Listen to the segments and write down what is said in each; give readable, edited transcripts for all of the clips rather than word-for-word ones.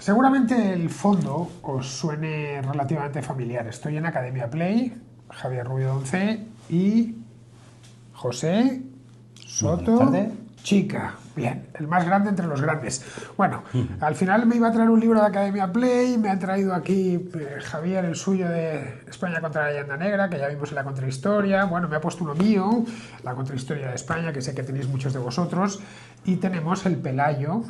Seguramente el fondo os suene relativamente familiar. Estoy en Academia Play, Javier Rubio Donce y José Muy buenas Soto tardes. Chica. Bien, el más grande entre los grandes. Bueno, Ujú. al final me iba a traer un libro de Academia Play, me ha traído aquí Javier el suyo de España contra la leyenda negra, que ya vimos en la contrahistoria. Bueno, me ha puesto uno mío, la contrahistoria de España, que sé que tenéis muchos de vosotros. Y tenemos el Pelayo,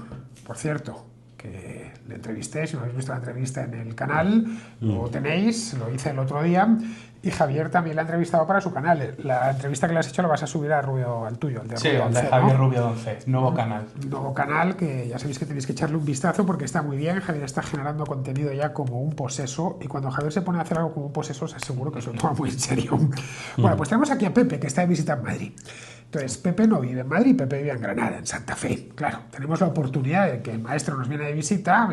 por cierto, que le entrevisté, si no habéis visto la entrevista en el canal, lo Mm. tenéis, lo hice el otro día, y Javier también la ha entrevistado para su canal. La entrevista que le has hecho la vas a subir a Rubio, al tuyo, al de Sí, Rubio el de Once, Javier ¿no? Rubio Doncez, nuevo canal. Nuevo canal que ya sabéis que tenéis que echarle un vistazo porque está muy bien. Javier está generando contenido ya como un poseso, y cuando Javier se pone a hacer algo como un poseso os aseguro que se lo toma muy en serio. Bueno, pues tenemos aquí a Pepe, que está de visita en Madrid. Entonces, Pepe no vive en Madrid, Pepe vive en Granada, en Santa Fe. Claro, tenemos la oportunidad de que el maestro nos viene de visita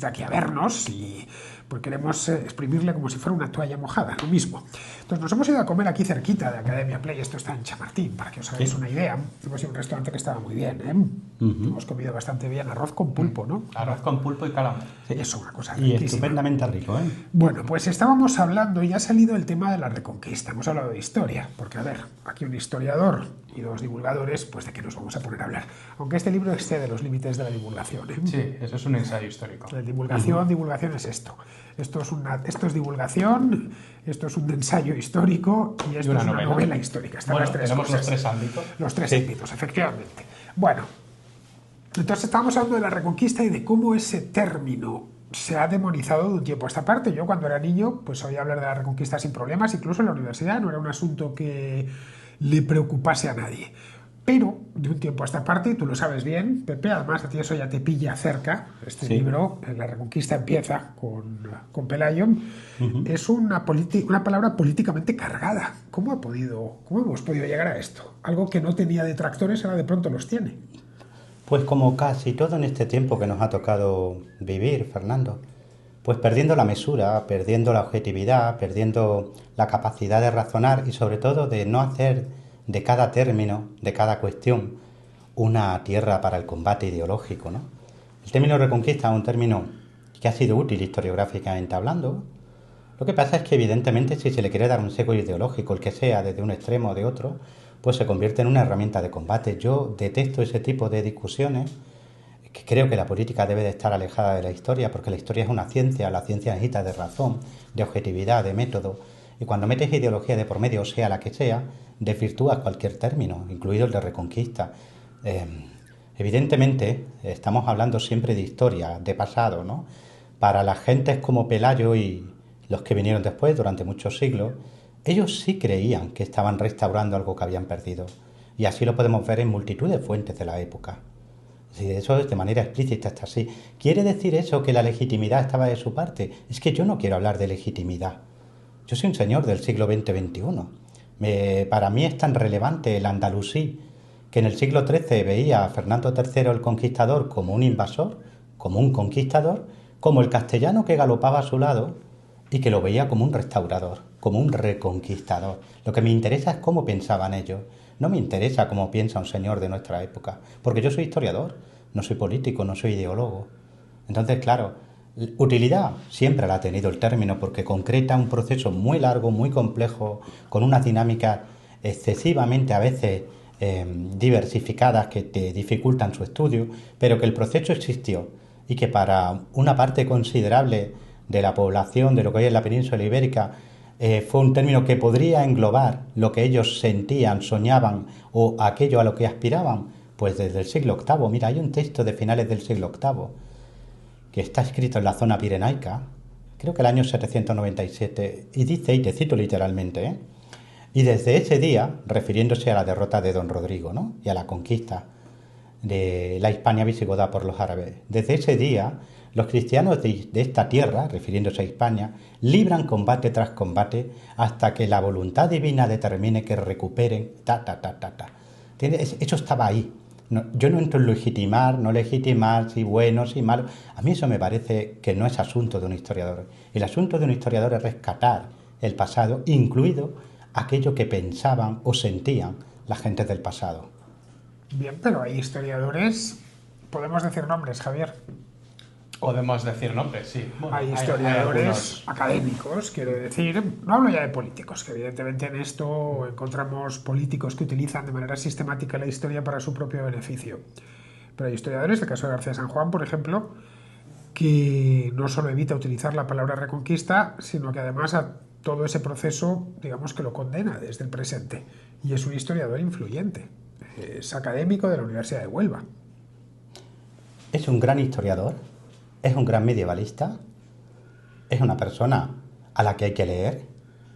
aquí a vernos, y pues queremos exprimirle como si fuera una toalla mojada, lo mismo. Entonces nos hemos ido a comer aquí cerquita de Academia Play, esto está en Chamartín, para que os hagáis Sí. una idea. Hemos ido a un restaurante que estaba muy bien, ¿eh? Ujú. Hemos comido bastante bien, arroz con pulpo, ¿no? Arroz con pulpo y calamar. Sí. Eso, una cosa Y riquísima. estupendamente rico, ¿eh? Bueno, pues estábamos hablando y ha salido el tema de la Reconquista. Hemos hablado de historia, porque, a ver, aquí un historiador y dos divulgadores, pues de qué nos vamos a poner a hablar. Aunque este libro excede los límites de la divulgación, ¿eh? Sí, eso es un ensayo histórico. La divulgación, divulgación es esto. Esto es divulgación, esto es un ensayo histórico y esto una es una novela. novela histórica. Están Bueno, las tres tenemos cosas. los tres ámbitos. Los tres Sí. ámbitos, efectivamente. Bueno, entonces estábamos hablando de la Reconquista y de cómo ese término se ha demonizado de un tiempo a esta parte. Yo cuando era niño pues oía hablar de la Reconquista sin problemas, incluso en la universidad no era un asunto que le preocupase a nadie. Pero de un tiempo a esta parte, y tú lo sabes bien, Pepe, además a ti eso ya te pilla cerca, este Sí. libro, La Reconquista empieza con Pelayo, es una palabra políticamente cargada. ¿Cómo hemos podido llegar a esto? Algo que no tenía detractores ahora de pronto los tiene. Pues como casi todo en este tiempo que nos ha tocado vivir, Fernando, pues perdiendo la mesura, perdiendo la objetividad, perdiendo la capacidad de razonar y sobre todo de no hacer de cada término, de cada cuestión, una tierra para el combate ideológico, ¿no? El término reconquista es un término que ha sido útil historiográficamente hablando. Lo que pasa es que evidentemente si se le quiere dar un seco ideológico, el que sea, desde un extremo o de otro, pues se convierte en una herramienta de combate. Yo detesto ese tipo de discusiones, que creo que la política debe de estar alejada de la historia, porque la historia es una ciencia, la ciencia necesita de razón, de objetividad, de método, y cuando metes ideología de por medio, sea la que sea, desvirtúas cualquier término, incluido el de reconquista. Eh, Evidentemente, estamos hablando siempre de historia, de pasado, ¿no? Para las gentes como Pelayo y los que vinieron después durante muchos siglos, ellos sí creían que estaban restaurando algo que habían perdido. Y así lo podemos ver en multitud de fuentes de la época. Si eso es de manera explícita, está así. ¿Quiere decir eso que la legitimidad estaba de su parte? Es que yo no quiero hablar de legitimidad. Yo soy un señor del siglo XX-XXI. Para mí es tan relevante el andalusí, que en el siglo XIII veía a Fernando III el Conquistador como un invasor, como un conquistador, como el castellano que galopaba a su lado y que lo veía como un restaurador, como un reconquistador. Lo que me interesa es cómo pensaban ellos. No me interesa cómo piensa un señor de nuestra época, porque yo soy historiador, no soy político, no soy ideólogo. Entonces, claro, utilidad siempre la ha tenido el término porque concreta un proceso muy largo, muy complejo, con unas dinámicas excesivamente a veces diversificadas que te dificultan su estudio, pero que el proceso existió y que para una parte considerable de la población de lo que hoy es la península ibérica fue un término que podría englobar lo que ellos sentían, soñaban o aquello a lo que aspiraban, pues desde el siglo VIII. Mira, hay un texto de finales del siglo VIII que está escrito en la zona pirenaica, creo que el año 797, y dice, y te cito literalmente, y desde ese día, refiriéndose a la derrota de Don Rodrigo, ¿no?, y a la conquista de la Hispania visigoda por los árabes, desde ese día los cristianos de esta tierra, refiriéndose a Hispania, libran combate tras combate hasta que la voluntad divina determine que recuperen Eso estaba ahí. No, yo no entro en legitimar, no legitimar, si bueno, si malo. A mí eso me parece que no es asunto de un historiador. El asunto de un historiador es rescatar el pasado, incluido aquello que pensaban o sentían las gentes del pasado. Bien, pero hay historiadores, podemos decir nombres, Javier. Podemos decir nombres, sí. Bueno, hay historiadores algunos. académicos, quiero decir, no hablo ya de políticos, que evidentemente en esto encontramos políticos que utilizan de manera sistemática la historia para su propio beneficio. Pero hay historiadores, el caso de García San Juan, por ejemplo, que no solo evita utilizar la palabra reconquista, sino que además a todo ese proceso, digamos que lo condena desde el presente. Y es un historiador influyente. Es académico de la Universidad de Huelva. Es un gran historiador, es un gran medievalista, es una persona a la que hay que leer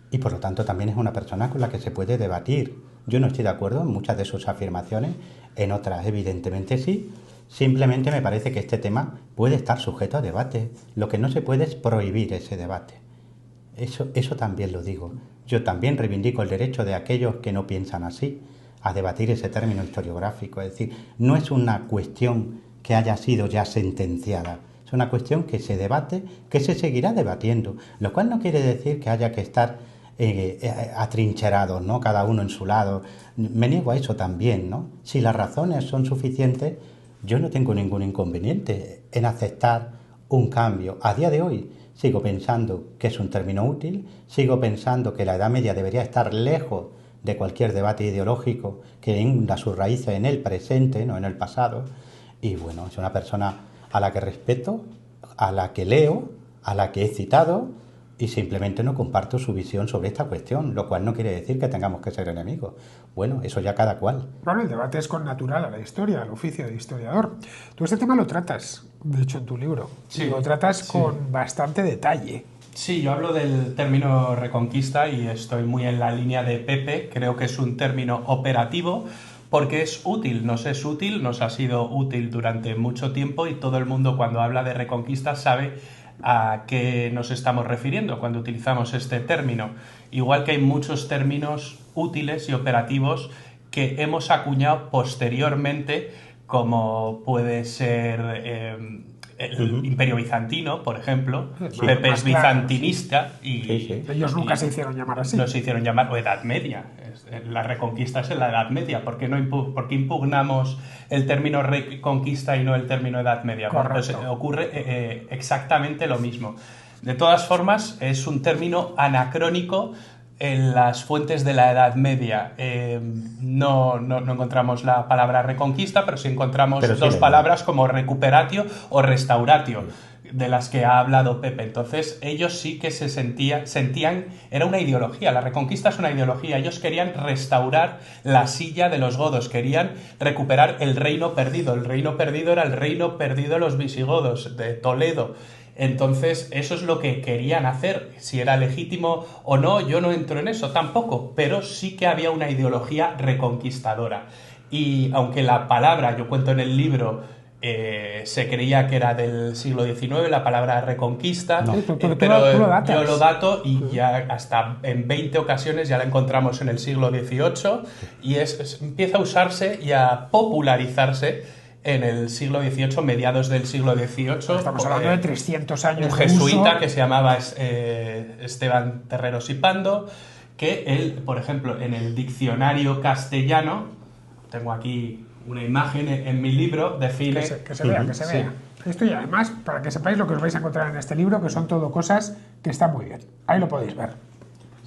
y por lo tanto también es una persona con la que se puede debatir. Yo no estoy de acuerdo en muchas de sus afirmaciones, en otras evidentemente sí. Simplemente me parece que este tema puede estar sujeto a debate. Lo que no se puede es prohibir ese debate. Eso también lo digo. Yo también reivindico el derecho de aquellos que no piensan así a debatir ese término historiográfico. Es decir, no es una cuestión que haya sido ya sentenciada. Es una cuestión que se debate, que se seguirá debatiendo, lo cual no quiere decir que haya que estar atrincherados, ¿no? Cada uno en su lado. Me niego a eso también, ¿no? Si las razones son suficientes, yo no tengo ningún inconveniente en aceptar un cambio. A día de hoy sigo pensando que es un término útil, sigo pensando que la Edad Media debería estar lejos de cualquier debate ideológico que hunda sus raíces en el presente, no en el pasado. Y bueno, es una persona a la que respeto, a la que leo, a la que he citado y simplemente no comparto su visión sobre esta cuestión, lo cual no quiere decir que tengamos que ser enemigos. Bueno, eso ya cada cual. Bueno, el debate es connatural a la historia, al oficio de historiador. Tú este tema lo tratas, de hecho, en tu libro. Sí, lo tratas sí. con bastante detalle. Sí, yo hablo del término reconquista y estoy muy en la línea de Pepe. Creo que es un término operativo porque es útil, nos ha sido útil durante mucho tiempo y todo el mundo cuando habla de reconquista sabe a qué nos estamos refiriendo cuando utilizamos este término. Igual que hay muchos términos útiles y operativos que hemos acuñado posteriormente, como puede ser el Imperio Bizantino, por ejemplo. Sí, Pepe más es claro, bizantinista y Sí. Ellos nunca y se hicieron llamar así. no se hicieron llamar, o Edad Media. La reconquista es en la Edad Media. ¿Por qué impugnamos el término reconquista y no el término Edad Media? Bueno, pues Correcto. ocurre exactamente lo mismo. De todas formas, es un término anacrónico en las fuentes de la Edad Media. No encontramos la palabra reconquista, pero sí encontramos Pero sí dos la- palabras como recuperatio o restauratio, de las que ha hablado Pepe. Entonces, ellos sí que sentían, era una ideología, la reconquista es una ideología. Ellos querían restaurar la silla de los godos, querían recuperar el reino perdido. El reino perdido era el reino perdido de los visigodos, de Toledo. Entonces, eso es lo que querían hacer. Si era legítimo o no, yo no entro en eso tampoco, pero sí que había una ideología reconquistadora. Y aunque la palabra, yo cuento en el libro, se creía que era del siglo XIX, la palabra reconquista, Sí, tú pero lo datas. yo lo dato y ya hasta en 20 ocasiones ya la encontramos en el siglo XVIII y empieza a usarse y a popularizarse en el siglo XVIII, mediados del siglo XVIII. Estamos hablando de 300 años Un de jesuita uso. que se llamaba Esteban Terreros y Pando, que él, por ejemplo, en el diccionario castellano, tengo aquí una imagen en mi libro, define... Que se vea, que se vea. Esto y además, para que sepáis lo que os vais a encontrar en este libro, que son todo cosas que están muy bien. Ahí lo podéis ver.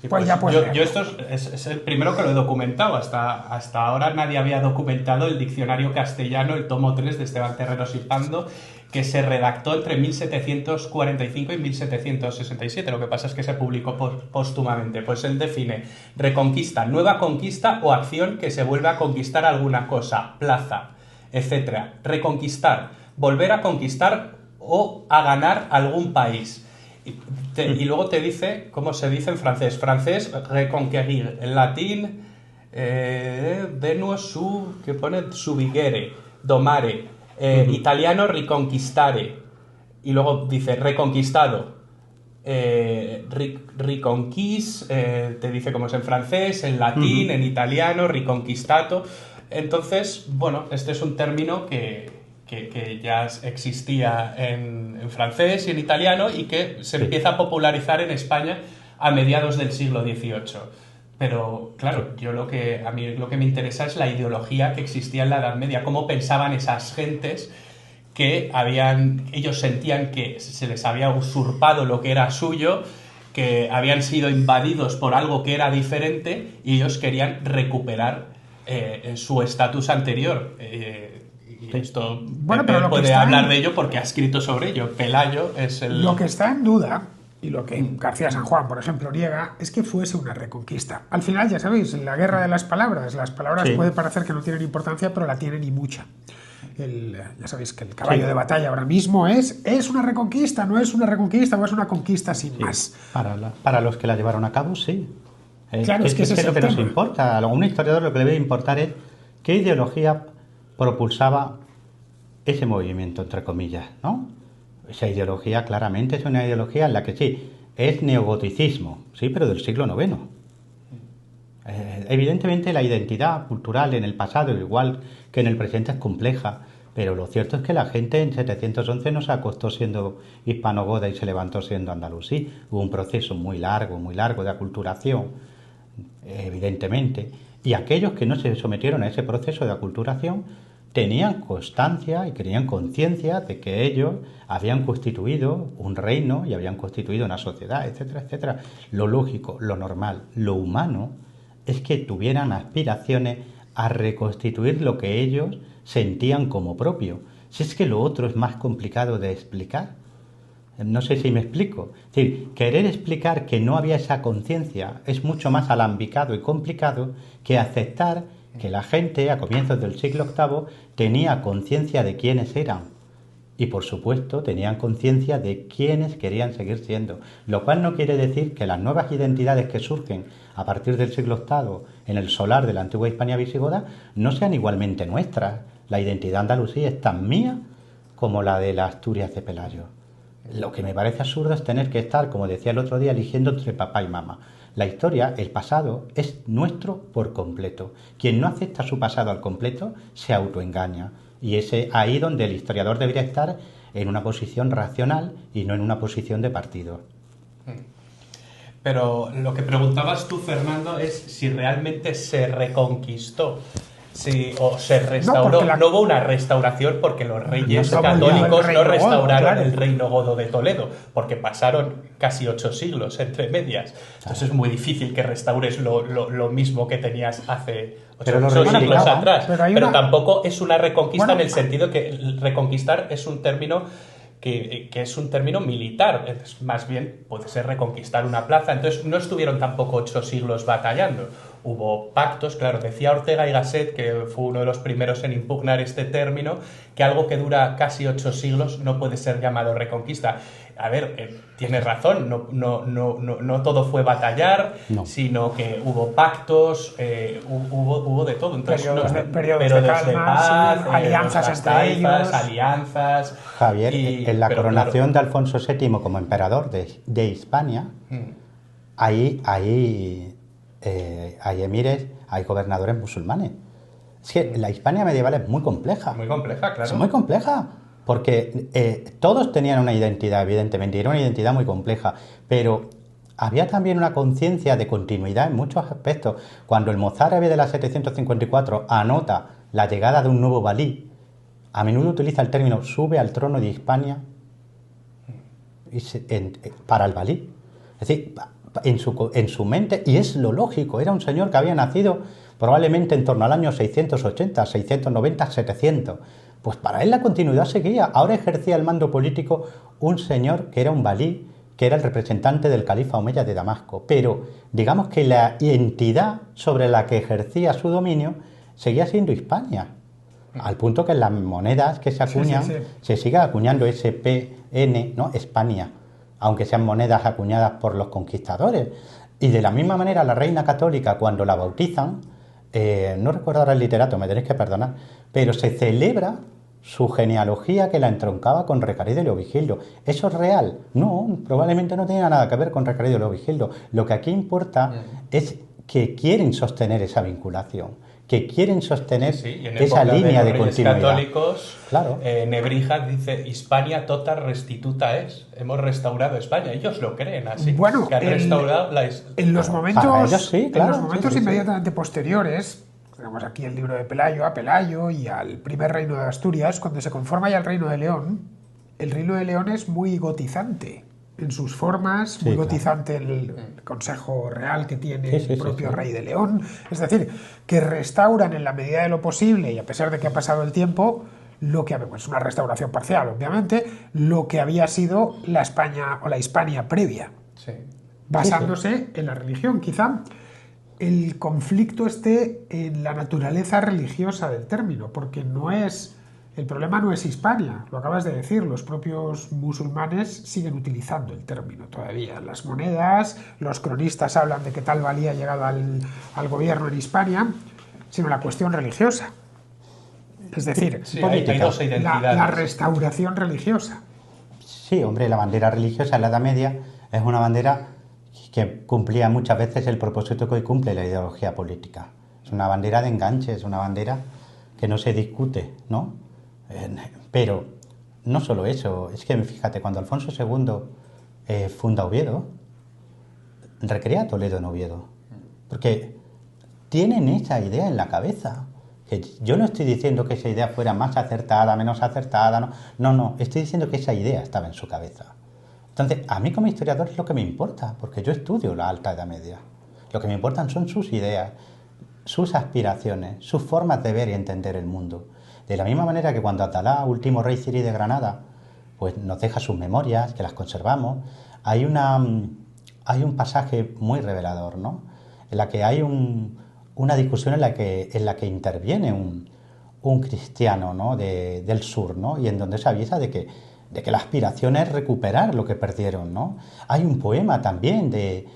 Sí, Pues ya puedes leerlo. yo esto es el primero que lo he documentado. Hasta ahora nadie había documentado el diccionario castellano, el tomo 3 de Esteban Terreros y Pando, que se redactó entre 1745 y 1767. Lo que pasa es que se publicó póstumamente. Pues él define reconquista, nueva conquista o acción que se vuelve a conquistar alguna cosa, plaza, etc. Reconquistar, volver a conquistar o a ganar algún país. Y luego te dice cómo se dice en francés. Francés, reconquérir. En latín, de nuevo que pone subigere, domare. Italiano, riconquistare. Y luego dice reconquistado. Riconquis, te dice cómo es en francés, en latín, en italiano, riconquistato. Entonces, bueno, este es un término que ya existía en francés y en italiano y que se empieza a popularizar en España a mediados del siglo XVIII. Pero, claro, a mí lo que me interesa es la ideología que existía en la Edad Media, cómo pensaban esas gentes que ellos sentían que se les había usurpado lo que era suyo, que habían sido invadidos por algo que era diferente y ellos querían recuperar su estatus anterior. Y esto Bueno, Pepe pero lo que puede está hablar en- de ello porque ha escrito sobre ello. Pelayo es el... Lo que está en duda, y lo que García San Juan, por ejemplo, niega, es que fuese una reconquista. Al final, ya sabéis, en la guerra de las palabras Sí. puede parecer que no tienen importancia, pero la tienen y mucha. Ya sabéis que el caballo de batalla ahora mismo es una reconquista, no es una reconquista o es una conquista sin más. Para los que la llevaron a cabo, sí. Claro, es que ese es lo el que nos tema. importa. A un historiador lo que le debe importar es qué ideología propulsaba ese movimiento, entre comillas, ¿no? Esa ideología claramente es una ideología en la que sí, es neogoticismo, sí, pero del siglo IX. Evidentemente la identidad cultural en el pasado, igual que en el presente, es compleja, pero lo cierto es que la gente en 711 no se acostó siendo hispanogoda y se levantó siendo andalusí. Hubo un proceso muy largo de aculturación, evidentemente, y aquellos que no se sometieron a ese proceso de aculturación tenían constancia y tenían conciencia de que ellos habían constituido un reino y habían constituido una sociedad, etcétera, etcétera. Lo lógico, lo normal, lo humano es que tuvieran aspiraciones a reconstituir lo que ellos sentían como propio. Si es que lo otro es más complicado de explicar. No sé si me explico. Es decir, querer explicar que no había esa conciencia es mucho más alambicado y complicado que aceptar que la gente a comienzos del siglo VIII tenía conciencia de quiénes eran y por supuesto tenían conciencia de quiénes querían seguir siendo, lo cual no quiere decir que las nuevas identidades que surgen a partir del siglo VIII en el solar de la antigua Hispania visigoda no sean igualmente nuestras. La identidad andalusí es tan mía como la de las Asturias de Pelayo. Lo que me parece absurdo es tener que estar, como decía el otro día, eligiendo entre papá y mamá. La historia, el pasado, es nuestro por completo. Quien no acepta su pasado al completo se autoengaña. Y es ahí donde el historiador debería estar en una posición racional y no en una posición de partido. Pero lo que preguntabas tú, Fernando, es si realmente se reconquistó. O se restauró. porque No hubo una restauración porque los reyes No volvió el católicos reino no restauraron godo, claro. el reino godo de Toledo, porque pasaron casi 8 siglos entre medias. Entonces es muy difícil que restaures lo mismo que tenías hace Pero lo 8 siglos reivindicaban. atrás. Pero tampoco es una reconquista Bueno, en el sentido que reconquistar es un término que es un término militar. Entonces, más bien puede ser reconquistar una plaza. Entonces no estuvieron tampoco 8 siglos batallando. Hubo pactos, claro, decía Ortega y Gasset, que fue uno de los primeros en impugnar este término, que algo que dura casi 8 siglos no puede ser llamado reconquista. A ver, tiene razón, no todo fue batallar, No. sino que hubo pactos, hubo de todo. Entonces, periodos de calma, sí, alianzas las entre taifas, ellos. Alianzas. Javier, en la pero coronación claro, de Alfonso VII como emperador de Hispania, hay emires, hay gobernadores musulmanes. Es que la Hispania medieval es muy compleja. muy compleja, claro. Es muy compleja, porque todos tenían una identidad, evidentemente, y era una identidad muy compleja, pero había también una conciencia de continuidad en muchos aspectos. Cuando el mozárabe de la 754 anota la llegada de un nuevo valí, a menudo utiliza el término sube al trono de Hispania para el valí. Es decir, en su mente, y es lo lógico, era un señor que había nacido probablemente en torno al año 680, 690, 700. Pues para él la continuidad seguía. Ahora ejercía el mando político un señor que era un valí, que era el representante del califa omeya de Damasco. Pero digamos que la entidad sobre la que ejercía su dominio seguía siendo Hispania. Al punto que en las monedas que se acuñan Sí. se sigue acuñando SPN, ¿no? España, aunque sean monedas acuñadas por los conquistadores. Y de la misma manera la reina católica, cuando la bautizan, no recuerdo ahora el literato, me tenéis que perdonar, pero se celebra su genealogía que la entroncaba con Recaredo y Leovigildo. ¿Eso es real? No, probablemente no tenga nada que ver con Recaredo y Leovigildo. Lo que aquí importa es que quieren sostener esa vinculación, que quieren sostener Sí, y en esa época línea de los Reyes continuidad. católicos, Claro. Nebrija dice, Hispania tota restituta es. Hemos restaurado España. Ellos lo creen así. Bueno, que han restaurado en los momentos, ellos sí, claro, en los momentos sí. inmediatamente posteriores, tenemos aquí el libro de Pelayo, a Pelayo y al primer reino de Asturias. Cuando se conforma ya el reino de León, el reino de León es muy gotizante en sus formas, Sí, muy claro. gotizante el consejo real que tiene Sí, sí, el sí, propio sí. rey de León. Es decir, que restauran en la medida de lo posible, y a pesar de que ha pasado el tiempo, lo que es una restauración parcial, obviamente, lo que había sido la España o la Hispania previa, Sí. basándose en la religión. Quizá el conflicto esté en la naturaleza religiosa del término, porque no es... El problema no es Hispania, lo acabas de decir, los propios musulmanes siguen utilizando el término todavía. Las monedas, los cronistas hablan de que tal valía llegado al gobierno en Hispania, sino la cuestión religiosa. Es decir, Sí, hay dos identidades. la restauración religiosa. Sí, hombre, la bandera religiosa en la Edad Media es una bandera que cumplía muchas veces el propósito que hoy cumple la ideología política. Es una bandera de enganche, es una bandera que no se discute, ¿no? Pero no solo eso, es que fíjate, cuando Alfonso II funda Oviedo, recrea Toledo en Oviedo, porque tienen esa idea en la cabeza. Que yo no estoy diciendo que esa idea fuera más acertada, menos acertada, no, estoy diciendo que esa idea estaba en su cabeza. Entonces, a mí como historiador es lo que me importa, porque yo estudio la Alta Edad Media. Lo que me importan son sus ideas, sus aspiraciones, sus formas de ver y entender el mundo. De la misma manera que cuando Atalá, último rey cirí de Granada, pues nos deja sus memorias, que las conservamos, hay un pasaje muy revelador, ¿no? En la que hay una discusión en la que interviene un cristiano, ¿no? del sur, ¿no? Y en donde se avisa de que la aspiración es recuperar lo que perdieron, ¿no? Hay un poema también de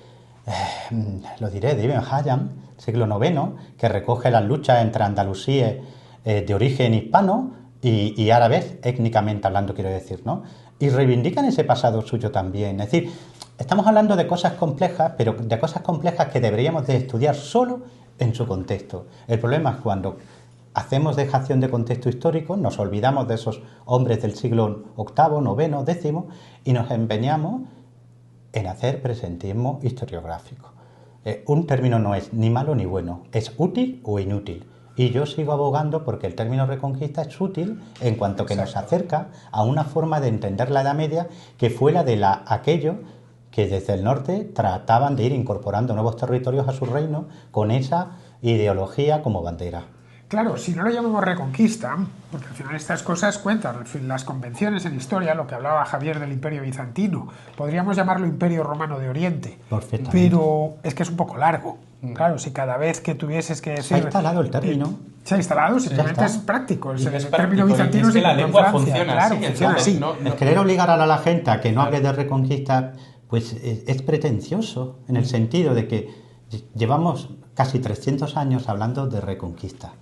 Ibn Hayyan, siglo IX, que recoge las luchas entre andalusíes de origen hispano y árabes, étnicamente hablando, quiero decir, ¿no? Y reivindican ese pasado suyo también. Es decir, estamos hablando de cosas complejas, pero de cosas complejas que deberíamos de estudiar solo en su contexto. El problema es cuando hacemos dejación de contexto histórico, nos olvidamos de esos hombres del siglo VIII, IX, X y nos empeñamos en hacer presentismo historiográfico. Un término no es ni malo ni bueno, es útil o inútil. Y yo sigo abogando porque el término reconquista es útil en cuanto que nos acerca a una forma de entender la Edad Media que fue la de aquello que desde el norte trataban de ir incorporando nuevos territorios a su reino con esa ideología como bandera. Claro, si no lo llamamos reconquista, porque al final estas cosas cuentan, en fin, las convenciones en historia, lo que hablaba Javier del Imperio Bizantino, podríamos llamarlo Imperio Romano de Oriente, pero es que es un poco largo. Claro, si cada vez que tuvieses que decir... Se ha instalado el término. Se ha instalado, simplemente es práctico. Es el práctico, término bizantino es que la lengua Francia, funciona claro, así. funciona Entonces, así. El querer obligar a la gente a que no hable de reconquista, pues es pretencioso, en el sentido de que llevamos casi 300 años hablando de reconquista.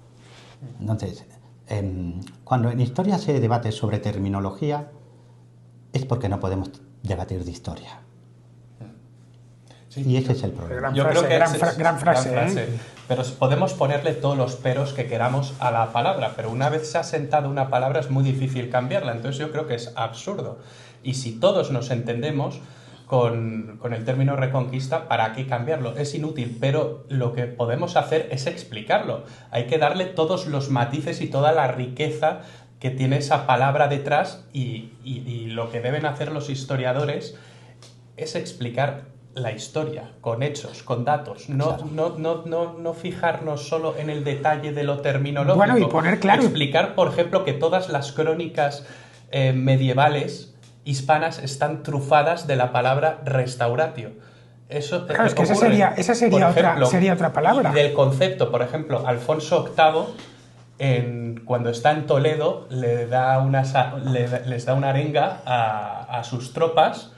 Entonces, cuando en historia se debate sobre terminología, es porque no podemos debatir de historia. Sí, y ese es el problema. Yo creo que gran frase. Pero podemos ponerle todos los peros que queramos a la palabra, pero una vez se ha sentado una palabra es muy difícil cambiarla, entonces yo creo que es absurdo. Y si todos nos entendemos con el término reconquista, ¿para qué cambiarlo? Es inútil, pero lo que podemos hacer es explicarlo. Hay que darle todos los matices y toda la riqueza que tiene esa palabra detrás y lo que deben hacer los historiadores es explicar la historia, con hechos, con datos, no fijarnos solo en el detalle de lo terminológico. Bueno, y poner claro. Explicar, por ejemplo, que todas las crónicas medievales hispanas están trufadas de la palabra restauratio. Eso claro, es que esa sería otra palabra. Y del concepto, por ejemplo, Alfonso VIII, cuando está en Toledo, les da una arenga a sus tropas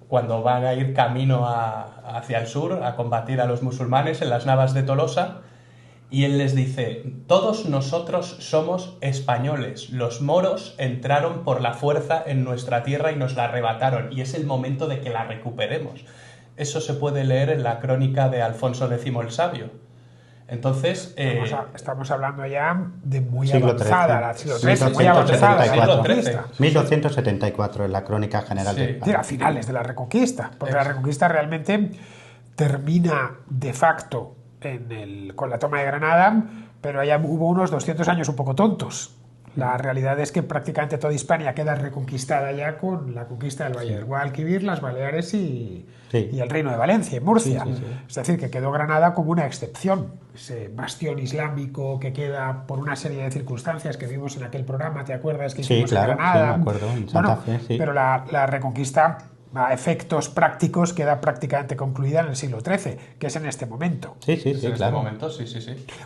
cuando van a ir camino hacia el sur a combatir a los musulmanes en las Navas de Tolosa, y él les dice: todos nosotros somos españoles, los moros entraron por la fuerza en nuestra tierra y nos la arrebataron, y es el momento de que la recuperemos. Eso se puede leer en la crónica de Alfonso X el Sabio. Entonces... estamos hablando ya de muy siglo avanzada, XIII. siglo XIII, muy avanzada. Siglo XIII. 1274 en la Crónica General de España. A finales de la Reconquista, porque la Reconquista realmente termina de facto con la toma de Granada, pero allá hubo unos 200 años un poco tontos. La realidad es que prácticamente toda Hispania queda reconquistada ya con la conquista del Valle del Guadalquivir, las Baleares y el Reino de Valencia, y Murcia. Es decir, que quedó Granada como una excepción. Ese bastión islámico que queda por una serie de circunstancias que vimos en aquel programa, ¿te acuerdas? Que hicimos en Granada. Sí, me acuerdo, en Santa Fe, sí. Pero la reconquista, a efectos prácticos, queda prácticamente concluida en el siglo XIII, que es en este momento. Sí, en claro. este momento, sí.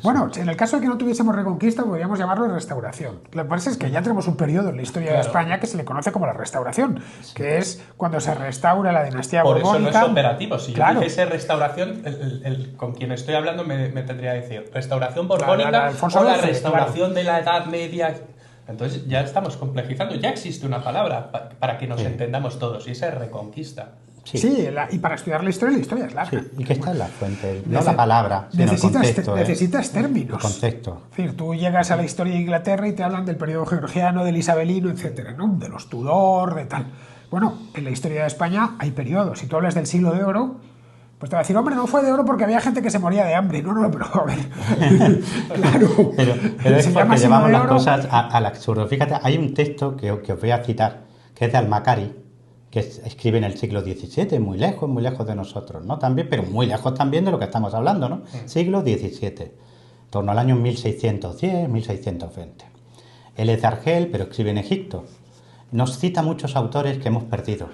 Bueno, en el caso de que no tuviésemos reconquista, podríamos llamarlo restauración. Lo que pasa es que ya tenemos un periodo en la historia de España que se le conoce como la restauración, que es cuando se restaura la dinastía borbónica. Por eso no es operativo. Si yo dijese restauración, con quien estoy hablando me tendría que decir restauración borbónica o la restauración de la Edad Media. Entonces ya estamos complejizando, ya existe una palabra para que nos entendamos todos, y esa es reconquista. Sí, y para estudiar la historia es larga. Sí, y que está en la fuente, no la palabra, sino el contexto. Necesitas términos. El contexto. Es decir, tú llegas a la historia de Inglaterra y te hablan del periodo georgiano, del isabelino, etcétera, ¿no? De los Tudor, de tal. Bueno, en la historia de España hay periodos. Si tú hablas del siglo de oro, pues te va a decir, hombre, no fue de oro porque había gente que se moría de hambre. No, pero a ver. Claro. Pero es porque llevamos las cosas al absurdo. Fíjate, hay un texto que os voy a citar, que es de Al-Makari, que escribe en el siglo XVII, muy lejos de nosotros, ¿no? También, pero muy lejos también de lo que estamos hablando, ¿no? Siglo XVII, en torno al año 1610, 1620. Él es de Argel, pero escribe en Egipto. Nos cita muchos autores que hemos perdido,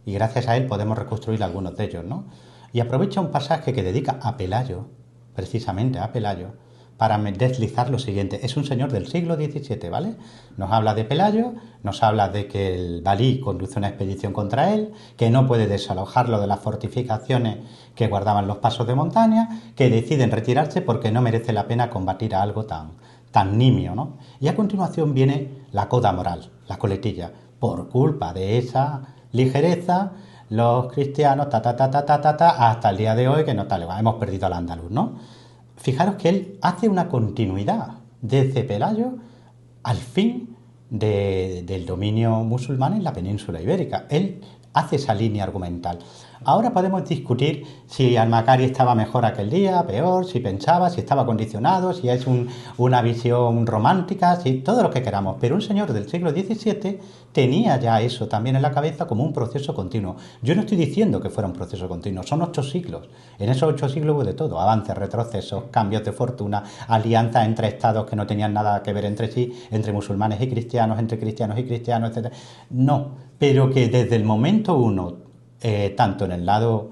y gracias a él podemos reconstruir algunos de ellos, ¿no? Y aprovecha un pasaje que dedica a Pelayo, precisamente a Pelayo, para deslizar lo siguiente. Es un señor del siglo XVII, ¿vale? Nos habla de Pelayo, nos habla de que el valí conduce una expedición contra él, que no puede desalojarlo de las fortificaciones que guardaban los pasos de montaña, que deciden retirarse porque no merece la pena combatir a algo tan nimio, ¿no? Y a continuación viene la coda moral, la coletilla. Por culpa de esa ligereza, los cristianos, hasta el día de hoy, que no tal, hemos perdido al andaluz, ¿no? Fijaros que él hace una continuidad desde Pelayo al fin del dominio musulmán en la península ibérica. Él hace esa línea argumental. Ahora podemos discutir si Al-Makari estaba mejor aquel día, peor, si pensaba, si estaba condicionado, si es una visión romántica, si todo lo que queramos. Pero un señor del siglo XVII tenía ya eso también en la cabeza como un proceso continuo. Yo no estoy diciendo que fuera un proceso continuo, son 8 siglos. En esos 8 siglos hubo de todo, avances, retrocesos, cambios de fortuna, alianzas entre estados que no tenían nada que ver entre sí, entre musulmanes y cristianos, entre cristianos y cristianos, etc. No, pero que desde el momento uno, tanto en el lado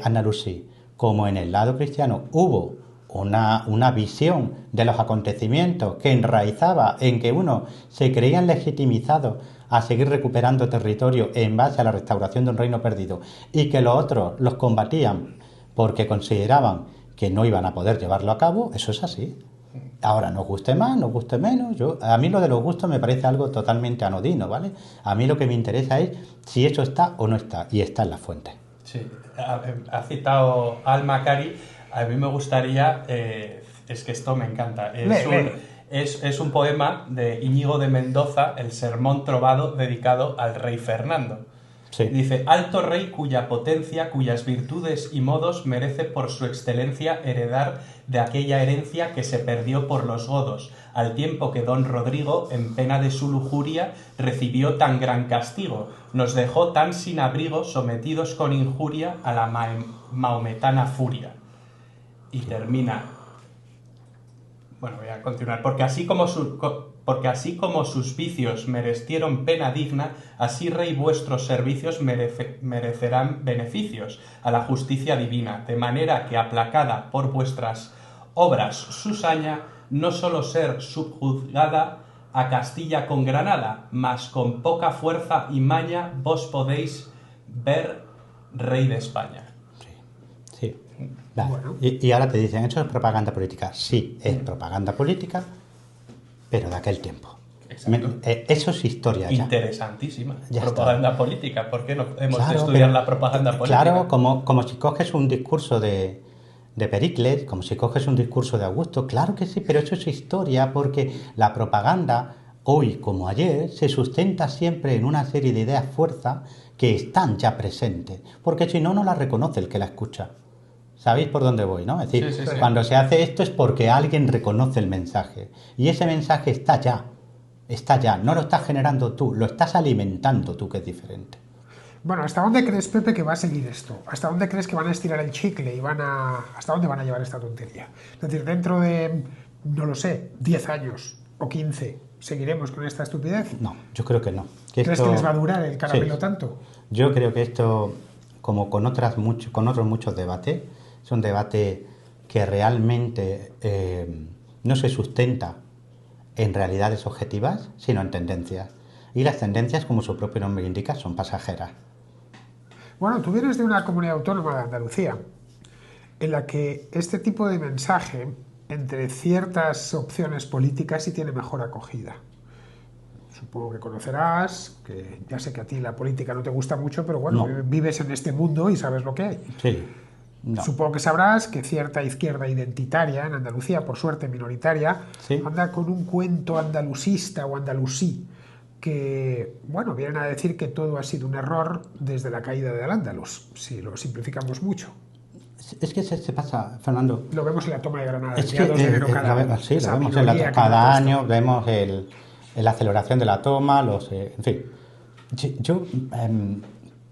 andalusí como en el lado cristiano, hubo una visión de los acontecimientos que enraizaba en que unos se creían legitimizados a seguir recuperando territorio en base a la restauración de un reino perdido y que los otros los combatían porque consideraban que no iban a poder llevarlo a cabo. Eso es así. Ahora, nos guste más, nos guste menos. A mí lo de los gustos me parece algo totalmente anodino, ¿vale? A mí lo que me interesa es si eso está o no está, y está en la fuente. Sí, ha citado Al-Makari. A mí me gustaría, es que esto me encanta, es un poema de Íñigo de Mendoza, el Sermón Trovado, dedicado al rey Fernando. Sí. Dice, alto rey cuya potencia, cuyas virtudes y modos merece por su excelencia heredar de aquella herencia que se perdió por los godos, al tiempo que don Rodrigo, en pena de su lujuria, recibió tan gran castigo, nos dejó tan sin abrigo, sometidos con injuria a la maometana furia. Y termina... Bueno, voy a continuar. Porque así como sus vicios merecieron pena digna, así rey vuestros servicios merecerán beneficios a la justicia divina, de manera que aplacada por vuestras obras su saña, no solo ser subjuzgada a Castilla con Granada, mas con poca fuerza y maña vos podéis ver rey de España. Sí. Bueno. Y ahora te dicen, ¿eso es propaganda política? Sí, es propaganda política, pero de aquel tiempo. Eso es historia ya. Interesantísima. Ya propaganda está. Política. ¿Por qué no hemos de estudiar la propaganda política? Claro, como si coges un discurso de Pericles, como si coges un discurso de Augusto, claro que sí, pero eso es historia, porque la propaganda, hoy como ayer, se sustenta siempre en una serie de ideas fuerza que están ya presentes, porque si no, no la reconoce el que la escucha. ¿Sabéis por dónde voy, no? Es decir, Sí, sí, sí. cuando se hace esto es porque alguien reconoce el mensaje. Y ese mensaje está ya, no lo estás generando tú, lo estás alimentando tú, que es diferente. Bueno, ¿hasta dónde crees, Pepe, que va a seguir esto? ¿Hasta dónde crees que van a estirar el chicle y hasta dónde van a llevar esta tontería? Es decir, dentro de, no lo sé, 10 años o 15, ¿seguiremos con esta estupidez? No, yo creo que no. ¿Crees que les va a durar el caramelo Sí. tanto? Yo creo que esto, como con otros muchos debates, es un debate que realmente no se sustenta en realidades objetivas, sino en tendencias. Y las tendencias, como su propio nombre indica, son pasajeras. Bueno, tú vienes de una comunidad autónoma de Andalucía, en la que este tipo de mensaje, entre ciertas opciones políticas, sí tiene mejor acogida. Supongo que conocerás, que ya sé que a ti la política no te gusta mucho, pero bueno, No. vives en este mundo y sabes lo que hay. Sí. No. Supongo que sabrás que cierta izquierda identitaria en Andalucía, por suerte minoritaria, Sí. anda con un cuento andalusista o andalusí que, bueno, vienen a decir que todo ha sido un error desde la caída del Andalus, si lo simplificamos mucho. Es que se pasa, Fernando. Lo vemos en la toma de Granada, el Es día que 2 de enero cada año. sí, lo Esa vemos minoría que cada no ha puesto. año, vemos la aceleración de la toma, en fin. Yo,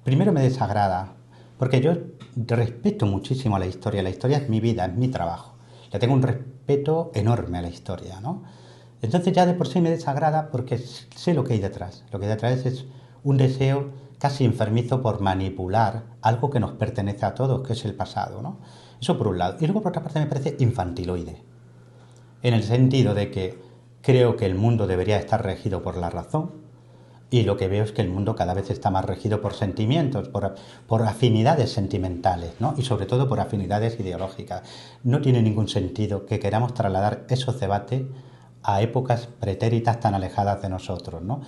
primero me desagrada, porque yo respeto muchísimo a la historia es mi vida, es mi trabajo. Le tengo un respeto enorme a la historia, ¿no? Entonces ya de por sí me desagrada porque sé lo que hay detrás. Lo que hay detrás es un deseo casi enfermizo por manipular algo que nos pertenece a todos, que es el pasado, ¿no? Eso por un lado. Y luego por otra parte me parece infantiloide, en el sentido de que creo que el mundo debería estar regido por la razón y lo que veo es que el mundo cada vez está más regido por sentimientos, por afinidades sentimentales, ¿no? Y sobre todo por afinidades ideológicas. No tiene ningún sentido que queramos trasladar esos debates a épocas pretéritas tan alejadas de nosotros, ¿no?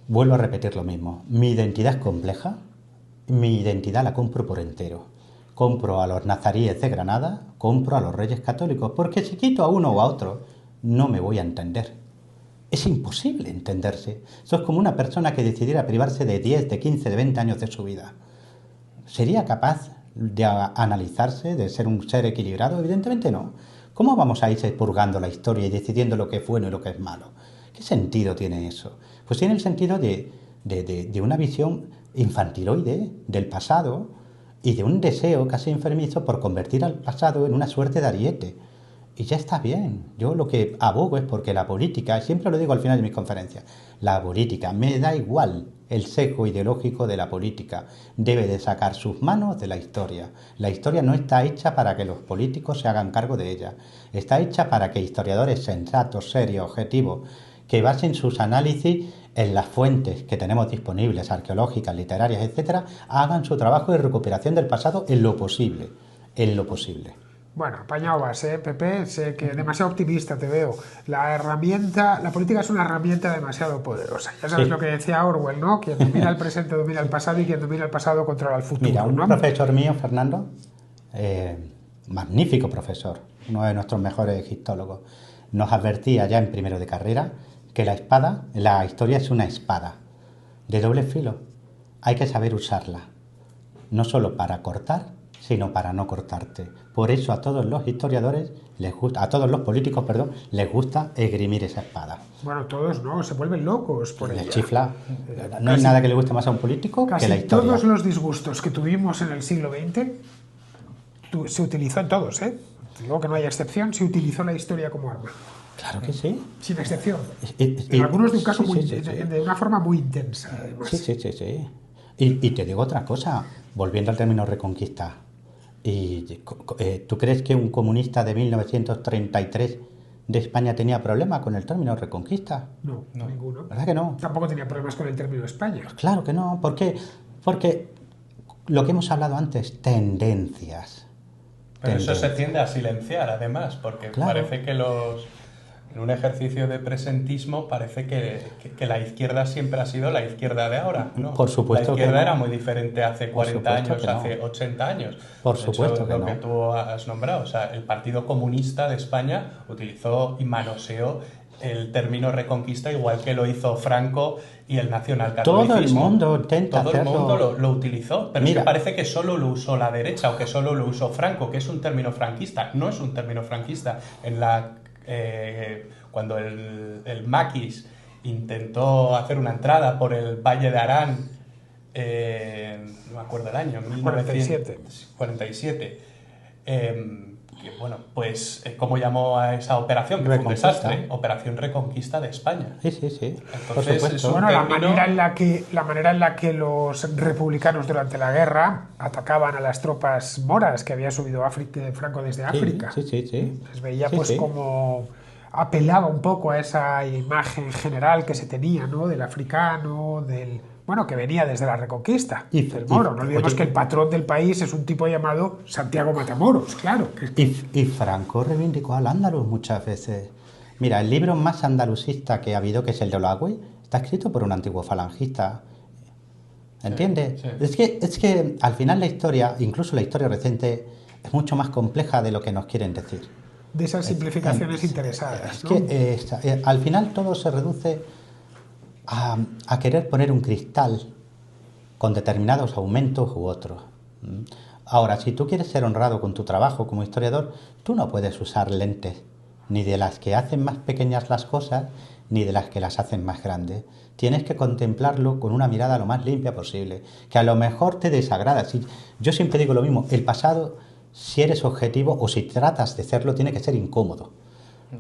Vuelvo a repetir lo mismo. Mi identidad es compleja, mi identidad la compro por entero. Compro a los nazaríes de Granada, compro a los reyes católicos, porque si quito a uno o a otro, no me voy a entender. Es imposible entenderse. Eso es como una persona que decidiera privarse de 10, de 15, de 20 años de su vida. ¿Sería capaz de analizarse, de ser un ser equilibrado? Evidentemente no. ¿Cómo vamos a irse purgando la historia y decidiendo lo que es bueno y lo que es malo? ¿Qué sentido tiene eso? Pues tiene el sentido de una visión infantiloide del pasado y de un deseo casi enfermizo por convertir al pasado en una suerte de ariete. Y ya está bien. Yo lo que abogo es porque la política, siempre lo digo al final de mis conferencias, la política, me da igual el sesgo ideológico de la política, debe de sacar sus manos de la historia. La historia no está hecha para que los políticos se hagan cargo de ella, está hecha para que historiadores sensatos, serios, objetivos, que basen sus análisis en las fuentes que tenemos disponibles, arqueológicas, literarias, etcétera, hagan su trabajo de recuperación del pasado en lo posible, en lo posible. Bueno, apañado vas, Pepe, sé que demasiado optimista te veo. La política es una herramienta demasiado poderosa. Ya sabes lo que decía Orwell, ¿no? Quien domina el presente domina el pasado y quien domina el pasado controla el futuro. Mira, un ¿no? profesor mío, Fernando, magnífico profesor, uno de nuestros mejores egiptólogos, nos advertía ya en primero de carrera que la historia es una espada de doble filo. Hay que saber usarla, no solo para cortar, sino para no cortarte. Por eso a todos los historiadores, a todos los políticos, les gusta esgrimir esa espada. Bueno, todos no, se vuelven locos por ella. Les chifla. No hay nada que le guste más a un político que la historia. Todos los disgustos que tuvimos en el siglo XX se utilizó en todos, Digo que no hay excepción, se utilizó la historia como arma. Claro que sí. Sin excepción. En algunos de un caso de una forma muy intensa, además. Sí. Y te digo otra cosa, volviendo al término reconquista. ¿Tú crees que un comunista de 1933 de España tenía problema con el término reconquista? No, ninguno. ¿Verdad que no? Tampoco tenía problemas con el término España. Pues claro que no. ¿Por qué? Porque lo que hemos hablado antes, tendencias. Pero eso se tiende a silenciar, además, porque parece que en un ejercicio de presentismo parece que la izquierda siempre ha sido la izquierda de ahora, ¿no? Por supuesto la izquierda que no. era muy diferente hace 40 años, hace 80 años. Por supuesto que no. Lo que tú has nombrado, o sea, el Partido Comunista de España utilizó y manoseó el término reconquista, igual que lo hizo Franco y el nacionalcatolicismo. Todo el mundo intenta Todo el hacerlo. mundo lo utilizó, pero Mira. es que parece que solo lo usó la derecha o que solo lo usó Franco, que es un término franquista. No es un término franquista. Cuando el maquis intentó hacer una entrada por el Valle de Arán, no me acuerdo el año, 1947. Bueno, pues, ¿cómo llamó a esa operación? Que fue un Reconquista. desastre. Operación Reconquista de España. Sí, sí, sí. Por Entonces, supuesto. es un Bueno, la término- manera en la que los republicanos durante la guerra atacaban a las tropas moras que había subido Franco desde África. Sí, sí, sí. Les veía Sí, pues sí. como apelaba un poco a esa imagen general que se tenía, ¿no? Del africano, que venía desde la Reconquista, del moro. No olvidemos que el patrón del país es un tipo llamado Santiago Matamoros, claro. Y Franco reivindicó al andaluz muchas veces. Mira, el libro más andalucista que ha habido, que es el de Olagüe, está escrito por un antiguo falangista. ¿Entiendes? Sí. Es que al final la historia, incluso la historia reciente, es mucho más compleja de lo que nos quieren decir. De esas simplificaciones interesadas, Es ¿no? que al final todo se reduce a querer poner un cristal con determinados aumentos u otros. Ahora, si tú quieres ser honrado con tu trabajo como historiador, tú no puedes usar lentes, ni de las que hacen más pequeñas las cosas, ni de las que las hacen más grandes. Tienes que contemplarlo con una mirada lo más limpia posible, que a lo mejor te desagrada. Yo siempre digo lo mismo, el pasado, si eres objetivo o si tratas de serlo, tiene que ser incómodo.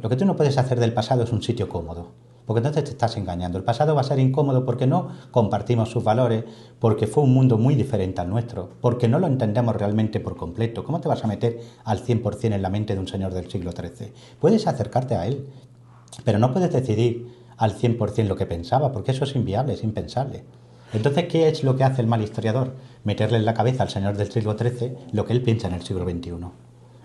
Lo que tú no puedes hacer del pasado es un sitio cómodo, porque entonces te estás engañando. El pasado va a ser incómodo porque no compartimos sus valores, porque fue un mundo muy diferente al nuestro, porque no lo entendemos realmente por completo. ¿Cómo te vas a meter al 100% en la mente de un señor del siglo XIII? Puedes acercarte a él, pero no puedes decidir al 100% lo que pensaba, porque eso es inviable, es impensable. Entonces, ¿qué es lo que hace el mal historiador? Meterle en la cabeza al señor del siglo XIII lo que él piensa en el siglo XXI.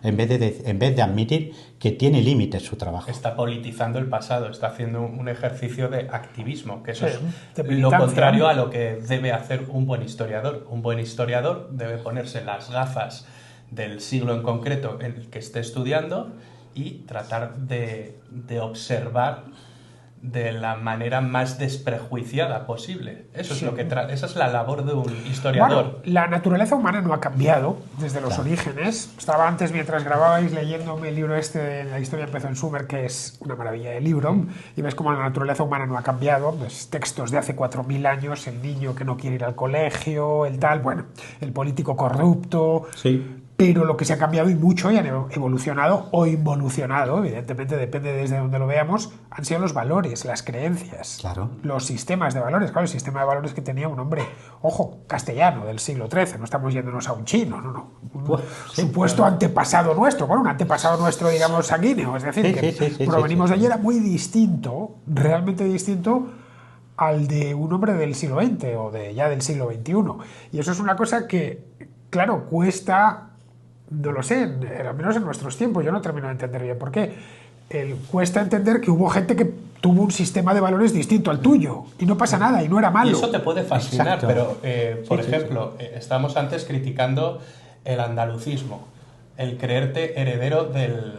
En vez de admitir que tiene límites su trabajo. Está politizando el pasado, está haciendo un ejercicio de activismo, que eso Sí, de es lo militancia. contrario a lo que debe hacer un buen historiador. Un buen historiador debe ponerse las gafas del siglo en concreto en el que esté estudiando y tratar de observar de la manera más desprejuiciada posible. Eso es lo que esa es la labor de un historiador. Bueno, la naturaleza humana no ha cambiado desde los Claro. orígenes. Estaba antes, mientras grababais, leyéndome el libro este de La historia empezó en Sumer, que es una maravilla de libro, y ves cómo la naturaleza humana no ha cambiado. Pues, textos de hace 4.000 años, el niño que no quiere ir al colegio, el tal, bueno, el político corrupto. Sí. Pero lo que se ha cambiado y mucho y han evolucionado o involucionado, evidentemente depende desde donde lo veamos, han sido los valores, las creencias, Claro. los sistemas de valores. Claro, el sistema de valores que tenía un hombre, ojo, castellano del siglo XIII, no estamos yéndonos a un chino, no. Un supuesto antepasado nuestro, bueno, un antepasado nuestro, digamos, sanguíneo, es decir, Sí, que sí, provenimos sí. de allí, era muy distinto, realmente distinto al de un hombre del siglo XX o ya del siglo XXI. Y eso es una cosa que, claro, cuesta. No lo sé, al menos en nuestros tiempos, yo no termino de entender bien por qué. Cuesta entender que hubo gente que tuvo un sistema de valores distinto al tuyo y no pasa nada y no era malo. Y eso te puede fascinar, Exacto. pero, por Sí, ejemplo, estábamos antes criticando el andalucismo, el creerte heredero de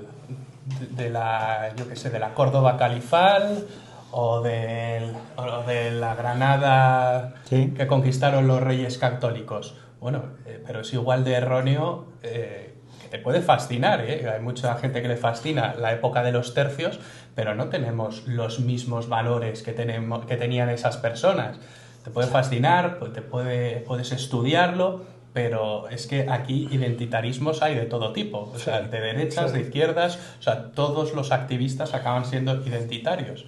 la, yo qué sé, de la Córdoba califal o de la Granada Sí. que conquistaron los reyes católicos. Bueno, pero es igual de erróneo que te puede fascinar, ¿eh? Hay mucha gente que le fascina la época de los tercios, pero no tenemos los mismos valores que tenían esas personas. Te puede fascinar, puedes estudiarlo, pero es que aquí identitarismos hay de todo tipo, o sea, de derechas, de izquierdas, o sea, todos los activistas acaban siendo identitarios.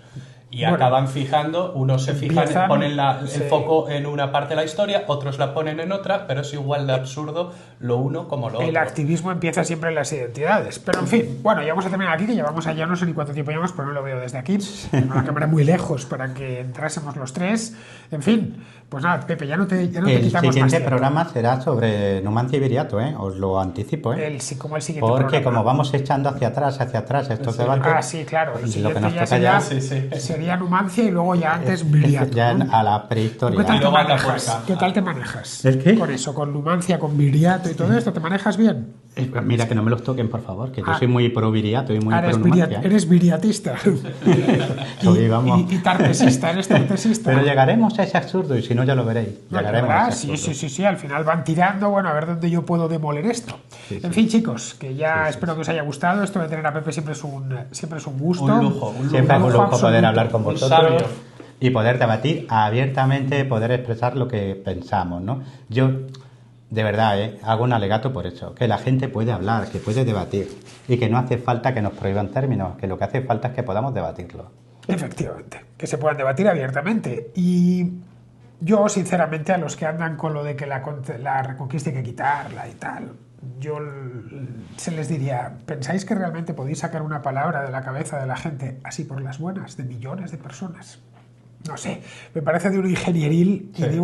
Y Bueno, acaban fijando, unos se fijan, empiezan, ponen el sí. foco en una parte de la historia, otros la ponen en otra, pero es igual de absurdo lo uno como lo El otro. activismo empieza siempre en las identidades. Pero en fin, bueno, ya vamos a terminar aquí, que llevamos allá, no sé ni cuánto tiempo llevamos, pero no lo veo desde aquí. Tengo la cámara muy lejos para que entrásemos los tres. En fin, pues nada, Pepe, ya no te El quitamos más siguiente tiempo. programa será sobre Numancia y Viriato, ¿eh? Os lo anticipo, ¿eh? Como el siguiente Porque programa. como vamos echando hacia atrás estos debates, Ah, sí, claro. El lo que siguiente nos ya toca sería, ya sería Numancia y luego ya antes Viriato. ya ¿no? a la ¿Tú prehistoria. ¿Qué tal Y te luego manejas? Atapuerca. ¿Qué tal te manejas? ¿El qué? Con eso, con Numancia, con Viriato y todo esto, ¿te manejas bien? Mira, que no me los toquen, por favor, que yo soy muy pro viriato y muy pro numancia. Eres viriatista. y tartesista, eres tartesista. Pero llegaremos a ese absurdo y si no ya lo veréis. Llegaremos a ese absurdo. Sí, al final van tirando, bueno, a ver dónde yo puedo demoler esto. En fin, chicos, que ya espero que os haya gustado. Esto de tener a Pepe siempre es un gusto. Un lujo. Siempre es un lujo poder hablar con vosotros. Sabio. Y poder debatir abiertamente, poder expresar lo que pensamos, ¿no? Yo, de verdad, hago un alegato por eso, que la gente puede hablar, que puede debatir y que no hace falta que nos prohíban términos, que lo que hace falta es que podamos debatirlo. Efectivamente, que se puedan debatir abiertamente. Y yo, sinceramente, a los que andan con lo de que la reconquista hay que quitarla y tal, yo se les diría, ¿pensáis que realmente podéis sacar una palabra de la cabeza de la gente así por las buenas, de millones de personas? No sé, me parece de un ingenieril y de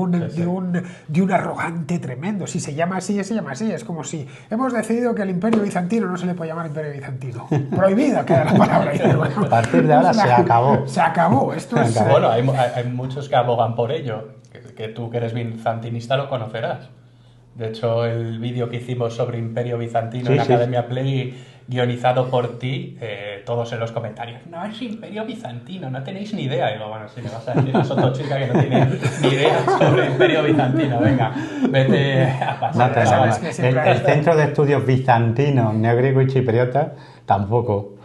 un arrogante tremendo. Si se llama así, se llama así. Es como si hemos decidido que el Imperio Bizantino no se le puede llamar Imperio Bizantino. Prohibida queda la palabra. A partir de ahora se acabó. Se acabó. Esto es... Bueno, hay muchos que abogan por ello. Que tú que eres bizantinista lo conocerás. De hecho, el vídeo que hicimos sobre Imperio Bizantino en Academia Play, guionizado por ti, todos en los comentarios, no es Imperio Bizantino, no tenéis ni idea. Y digo, bueno, si me vas a decir a otra chica que no tiene ni idea sobre Imperio Bizantino, venga, vete a pasar. El Centro de Estudios Bizantinos, Neogriego y Chipriota tampoco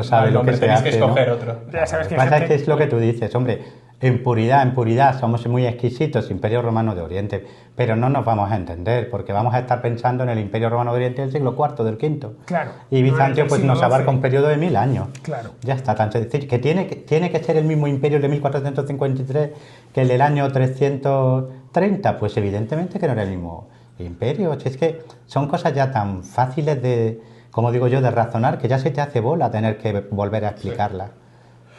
sabe lo que se hace. Tenéis que escoger otro. Ya sabes que pasa que es lo que tú dices, hombre. En puridad, somos muy exquisitos, Imperio Romano de Oriente, pero no nos vamos a entender, porque vamos a estar pensando en el Imperio Romano de Oriente del siglo IV, del V. Claro. Y Bizancio pues nos abarca un periodo de 1000 años. Claro. Ya está, tanto decir que tiene que ser el mismo imperio de 1453 que el del año 330, pues evidentemente que no era el mismo imperio. Si es que son cosas ya tan fáciles de, como digo yo, de razonar, que ya se te hace bola tener que volver a explicarlas. Sí.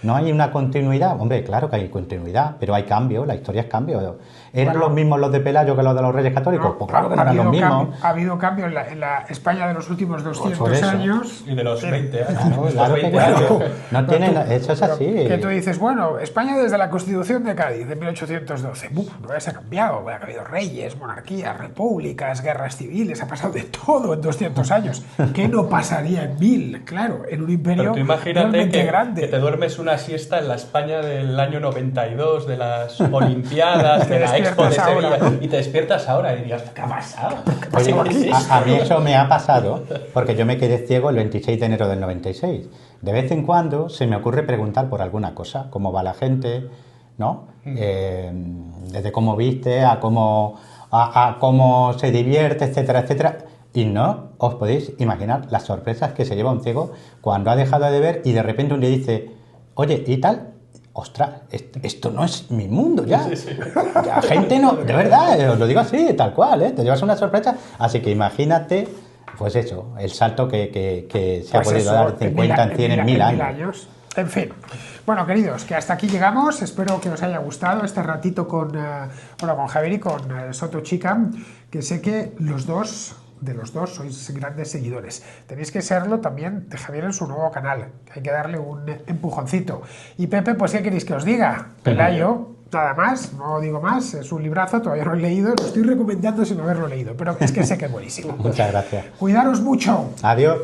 No hay una continuidad, hombre, claro que hay continuidad, pero hay cambio, la historia es cambio. ¿Eran los mismos los de Pelayo que los de los Reyes Católicos? No, pues claro que no eran los mismos. Ha habido cambio en la España de los últimos 200 años. Y de los 20 años. Claro que claro. No tienen, eso es así. Que tú dices, bueno, España desde la Constitución de Cádiz de 1812, no se ha cambiado, ha habido reyes, monarquías, repúblicas, guerras civiles, ha pasado de todo en 200 años. ¿Qué no pasaría en 1000? Claro, en un imperio realmente grande. Que te duermes una siesta en la España del año 92, de las Olimpiadas, de la Expo de Sevilla, ¿no? Y te despiertas ahora y dirías, ¿qué ha pasado? Oye, a mí eso me ha pasado porque yo me quedé ciego el 26 de enero del 96. De vez en cuando se me ocurre preguntar por alguna cosa, cómo va la gente, ¿no? Desde cómo viste a cómo se divierte, etcétera, etcétera. Y no os podéis imaginar las sorpresas que se lleva un ciego cuando ha dejado de ver y de repente un día dice, oye, ¿y tal? Ostras, esto no es mi mundo ya. Sí. La gente no, de verdad, os lo digo así, tal cual, te llevas una sorpresa. Así que imagínate, pues eso, el salto que se ha podido dar de 50 en 100 en 1000 años. En fin. Bueno, queridos, que hasta aquí llegamos. Espero que os haya gustado este ratito con Javier y con Soto Chica, que sé que de los dos sois grandes seguidores. Tenéis que serlo también de Javier en su nuevo canal. Hay que darle un empujoncito. Y Pepe, pues ¿qué queréis que os diga? Pelayo, nada más, no digo más. Es un librazo, todavía no lo he leído. Lo estoy recomendando sin haberlo leído, pero es que sé que es buenísimo. Muchas gracias. Cuidaros mucho. Adiós.